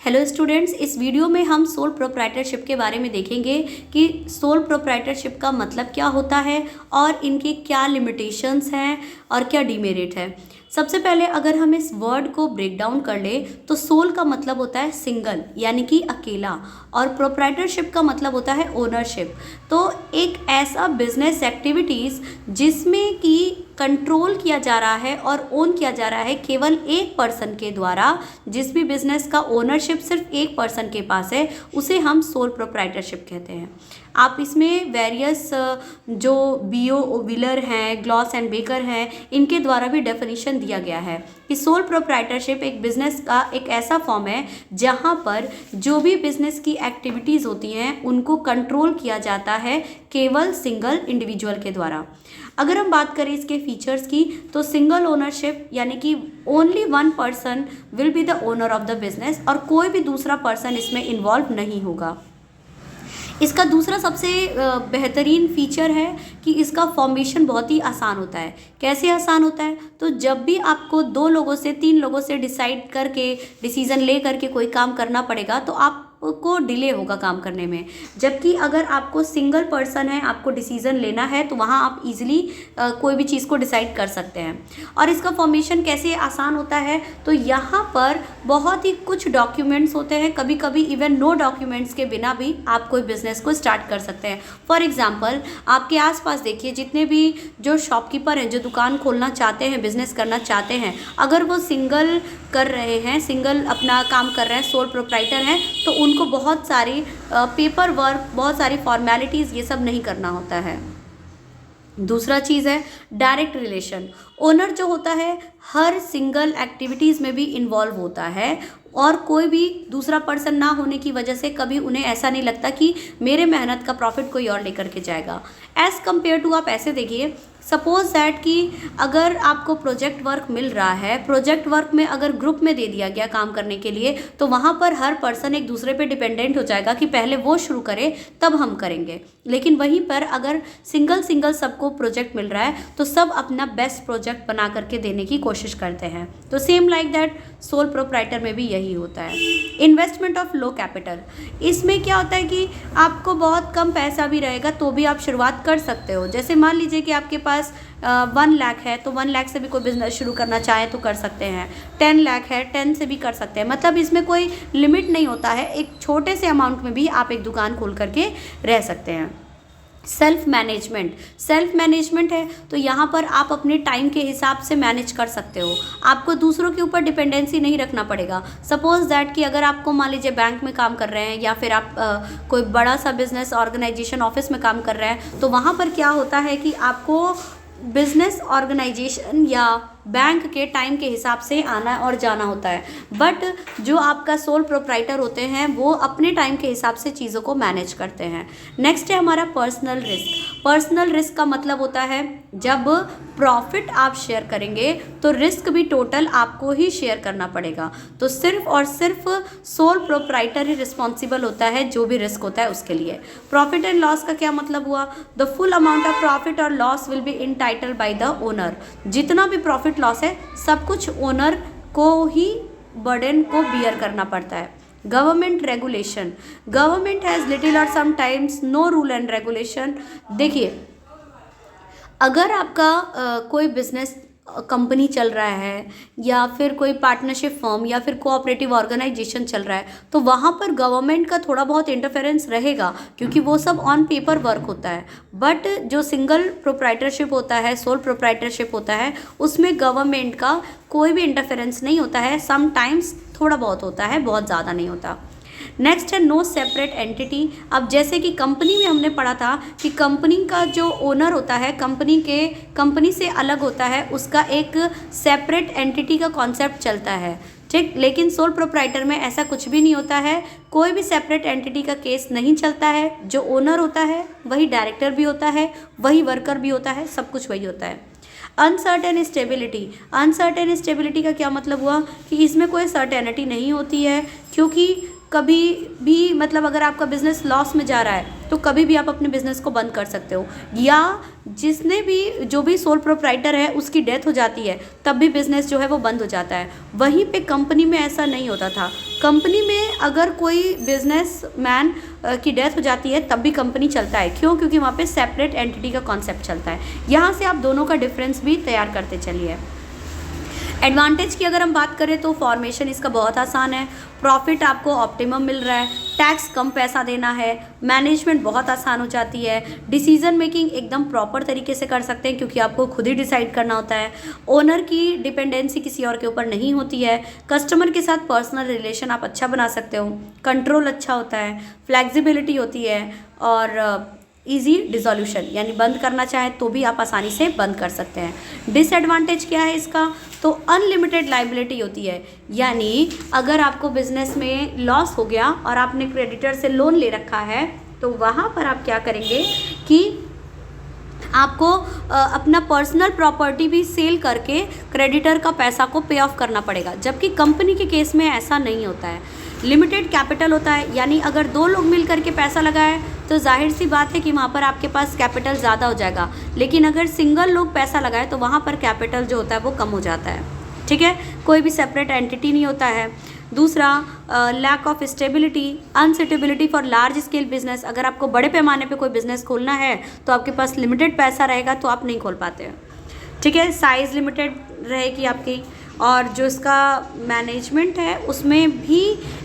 Hello students, इस video में हम सोल प्रोप्राइटरशिप के बारे में देखेंगे कि सोल प्रोप्राइटरशिप का मतलब क्या होता है और इनके क्या लिमिटेशंस हैं और क्या डिमेरिट है। सबसे पहले अगर हम इस वर्ड को ब्रेक डाउन कर ले तो सोल का मतलब होता है सिंगल यानी कि अकेला और प्रोप्राइटरशिप का मतलब होता है ओनरशिप। तो एक ऐसा बिजनेस एक्टिविटीज़ जिसमें कि कंट्रोल किया जा रहा है और ओन किया जा रहा है केवल एक पर्सन के द्वारा, जिस भी बिजनेस का ओनरशिप सिर्फ एक पर्सन के पास है उसे हम सोल प्रोप्राइटरशिप कहते हैं। आप इसमें वेरियस जो बीओ विलर हैं, ग्लॉस एंड बेकर हैं, इनके द्वारा भी डेफिनेशन दिया गया है कि सोल प्रोप्राइटरशिप एक बिजनेस का एक ऐसा फॉर्म है जहां पर जो भी बिजनेस की एक्टिविटीज़ होती हैं उनको कंट्रोल किया जाता है केवल सिंगल इंडिविजुअल के द्वारा। अगर हम बात करें इसके फीचर्स की तो सिंगल ओनरशिप यानी कि only one person will be the owner of the business और कोई भी दूसरा पर्सन इसमें इन्वॉल्व नहीं होगा। इसका दूसरा सबसे बेहतरीन फीचर है कि इसका फॉर्मेशन बहुत ही आसान होता है। कैसे आसान होता है? तो जब भी आपको 2 लोगों से 3 लोगों से डिसाइड करके डिसीजन ले करके कोई काम करना पड़ेगा तो आपको डिले होगा काम करने में। जबकि अगर आपको सिंगल पर्सन है, आपको डिसीजन लेना है तो वहाँ आप इजीली कोई भी चीज़ को डिसाइड कर सकते हैं। और इसका फॉर्मेशन कैसे आसान होता है? तो यहाँ पर बहुत ही कुछ डॉक्यूमेंट्स होते हैं, कभी कभी इवन नो डॉक्यूमेंट्स के बिना भी आप कोई बिजनेस को स्टार्ट कर सकते हैं। फॉर एग्जाम्पल आपके आसपास देखिए, जितने भी जो शॉपकीपर हैं, जो दुकान खोलना चाहते हैं, बिजनेस करना चाहते हैं, अगर वो सिंगल कर रहे हैं, सिंगल अपना काम कर रहे हैं, सोल प्रोप्राइटर हैं, तो उनको बहुत सारी पेपर वर्क, बहुत सारी फॉर्मेलिटीज़ ये सब नहीं करना होता है। दूसरा चीज़ है डायरेक्ट रिलेशन। ओनर जो होता है हर सिंगल एक्टिविटीज़ में भी इन्वॉल्व होता है और कोई भी दूसरा पर्सन ना होने की वजह से कभी उन्हें ऐसा नहीं लगता कि मेरे मेहनत का प्रॉफिट कोई और लेकर के जाएगा। एज़ कम्पेयर टू आप ऐसे देखिए, सपोज दैट कि अगर आपको प्रोजेक्ट वर्क मिल रहा है, प्रोजेक्ट वर्क में अगर ग्रुप में दे दिया गया काम करने के लिए तो वहाँ पर हर पर्सन एक दूसरे पे डिपेंडेंट हो जाएगा कि पहले वो शुरू करे तब हम करेंगे। लेकिन वहीं पर अगर सिंगल सबको प्रोजेक्ट मिल रहा है तो सब अपना बेस्ट प्रोजेक्ट बना करके देने की कोशिश करते हैं। तो same like that sole proprietor में भी यही होता है। इन्वेस्टमेंट ऑफ लो कैपिटल, इसमें क्या होता है कि आपको बहुत कम पैसा भी रहेगा तो भी आप शुरुआत कर सकते हो। जैसे मान लीजिए कि आपके पास 1 लाख है तो 1 लाख से भी कोई बिजनेस शुरू करना चाहे तो कर सकते हैं। 10 लाख है, 10 से भी कर सकते हैं। मतलब इसमें कोई लिमिट नहीं होता है, एक छोटे से अमाउंट में भी आप एक दुकान खोल करके रह सकते हैं। सेल्फ मैनेजमेंट है तो यहाँ पर आप अपने टाइम के हिसाब से मैनेज कर सकते हो, आपको दूसरों के ऊपर डिपेंडेंसी नहीं रखना पड़ेगा। सपोज दैट कि अगर आपको मान लीजिए बैंक में काम कर रहे हैं या फिर आप कोई बड़ा सा बिजनेस ऑर्गेनाइजेशन ऑफिस में काम कर रहे हैं तो वहाँ पर क्या होता है कि आपको बिजनेस ऑर्गेनाइजेशन या बैंक के टाइम के हिसाब से आना और जाना होता है। बट जो आपका सोल प्रोप्राइटर होते हैं वो अपने टाइम के हिसाब से चीज़ों को मैनेज करते हैं। नेक्स्ट है हमारा पर्सनल रिस्क। पर्सनल रिस्क का मतलब होता है जब प्रॉफिट आप शेयर करेंगे तो रिस्क भी टोटल आपको ही शेयर करना पड़ेगा। तो सिर्फ और सिर्फ सोल प्रोप्राइटर ही रिस्पॉन्सिबल होता है जो भी रिस्क होता है उसके लिए। प्रॉफिट एंड लॉस का क्या मतलब हुआ? The full amount of profit और loss will be entitled by the owner. जितना भी प्रॉफिट लॉस है सब कुछ ओनर को ही बर्डन को बियर करना पड़ता है। Government regulation, government has little और sometimes no rule and regulation. देखिए, अगर आपका कोई बिजनेस कंपनी चल रहा है या फिर कोई पार्टनरशिप फर्म या फिर कोऑपरेटिव ऑर्गेनाइजेशन चल रहा है तो वहाँ पर गवर्नमेंट का थोड़ा बहुत इंटरफेरेंस रहेगा क्योंकि वो सब ऑन पेपर वर्क होता है। बट जो सिंगल प्रोप्राइटरशिप होता है, सोल प्रोप्राइटरशिप होता है, उसमें गवर्नमेंट का कोई भी इंटरफेरेंस नहीं होता है। समटाइम्स थोड़ा बहुत होता है, बहुत ज़्यादा नहीं होता। नेक्स्ट है नो सेपरेट एंटिटी। अब जैसे कि कंपनी में हमने पढ़ा था कि कंपनी का जो ओनर होता है कंपनी से अलग होता है, उसका एक सेपरेट एंटिटी का कॉन्सेप्ट चलता है, ठीक। लेकिन सोल प्रोप्राइटर में ऐसा कुछ भी नहीं होता है, कोई भी सेपरेट एंटिटी का केस नहीं चलता है। जो ओनर होता है वही डायरेक्टर भी होता है, वही वर्कर भी होता है, सब कुछ वही होता है। अनसर्टेन स्टेबिलिटी का क्या मतलब हुआ कि इसमें कोई सर्टेनिटी नहीं होती है क्योंकि कभी भी मतलब अगर आपका बिज़नेस लॉस में जा रहा है तो कभी भी आप अपने बिज़नेस को बंद कर सकते हो, या जिसने भी जो भी सोल प्रोप्राइटर है उसकी डेथ हो जाती है तब भी बिज़नेस जो है वो बंद हो जाता है। वहीं पे कंपनी में ऐसा नहीं होता था। कंपनी में अगर कोई बिजनेस मैन की डेथ हो जाती है तब भी कंपनी चलता है। क्यों? क्योंकि वहाँ पे सेपरेट एंटिटी का कॉन्सेप्ट चलता है। यहाँ से आप दोनों का डिफरेंस भी तैयार करते चलिए। एडवांटेज की अगर हम बात करें तो फॉर्मेशन इसका बहुत आसान है, प्रॉफिट आपको ऑप्टिमम मिल रहा है, टैक्स कम पैसा देना है, मैनेजमेंट बहुत आसान हो जाती है, डिसीजन मेकिंग एकदम प्रॉपर तरीके से कर सकते हैं क्योंकि आपको खुद ही डिसाइड करना होता है, ओनर की डिपेंडेंसी किसी और के ऊपर नहीं होती है, कस्टमर के साथ पर्सनल रिलेशन आप अच्छा बना सकते हो, कंट्रोल अच्छा होता है, फ्लेक्सिबिलिटी होती है और ईजी डिसोल्यूशन, यानी बंद करना चाहे तो भी आप आसानी से बंद कर सकते हैं। डिसएडवांटेज क्या है इसका? तो अनलिमिटेड लाइबिलिटी होती है, यानी अगर आपको बिजनेस में लॉस हो गया और आपने क्रेडिटर से लोन ले रखा है तो वहाँ पर आप क्या करेंगे कि आपको अपना पर्सनल प्रॉपर्टी भी सेल करके क्रेडिटर का पैसा को पे ऑफ करना पड़ेगा, जबकि कंपनी के केस में ऐसा नहीं होता है। लिमिटेड कैपिटल होता है, यानी अगर 2 लोग मिल करके पैसा लगाए तो जाहिर सी बात है कि वहाँ पर आपके पास कैपिटल ज़्यादा हो जाएगा, लेकिन अगर सिंगल लोग पैसा लगाए तो वहाँ पर कैपिटल जो होता है वो कम हो जाता है। ठीक है, कोई भी सेपरेट एंटिटी नहीं होता है। दूसरा, lack of stability, unsuitability for large scale business. अगर आपको बड़े पैमाने पे कोई बिजनेस खोलना है तो आपके पास लिमिटेड पैसा रहेगा तो आप नहीं खोल पाते हैं। ठीक है, साइज़ लिमिटेड रहेगी आपकी, और जो इसका मैनेजमेंट है उसमें भी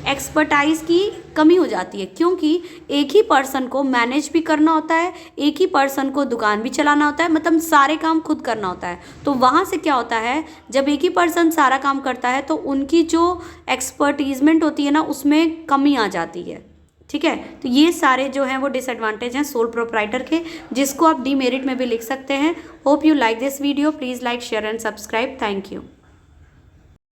एक्सपर्टाइज़ की कमी हो जाती है, क्योंकि एक ही पर्सन को मैनेज भी करना होता है, एक ही पर्सन को दुकान भी चलाना होता है, मतलब सारे काम खुद करना होता है। तो वहाँ से क्या होता है, जब एक ही पर्सन सारा काम करता है तो उनकी जो एक्सपर्टीजमेंट होती है ना उसमें कमी आ जाती है। ठीक है, तो ये सारे जो हैं वो डिसएडवांटेज हैं सोल प्रोप्राइटर के, जिसको आप डीमेरिट में भी लिख सकते हैं। Hope you like this video, please like, share and subscribe. Thank you.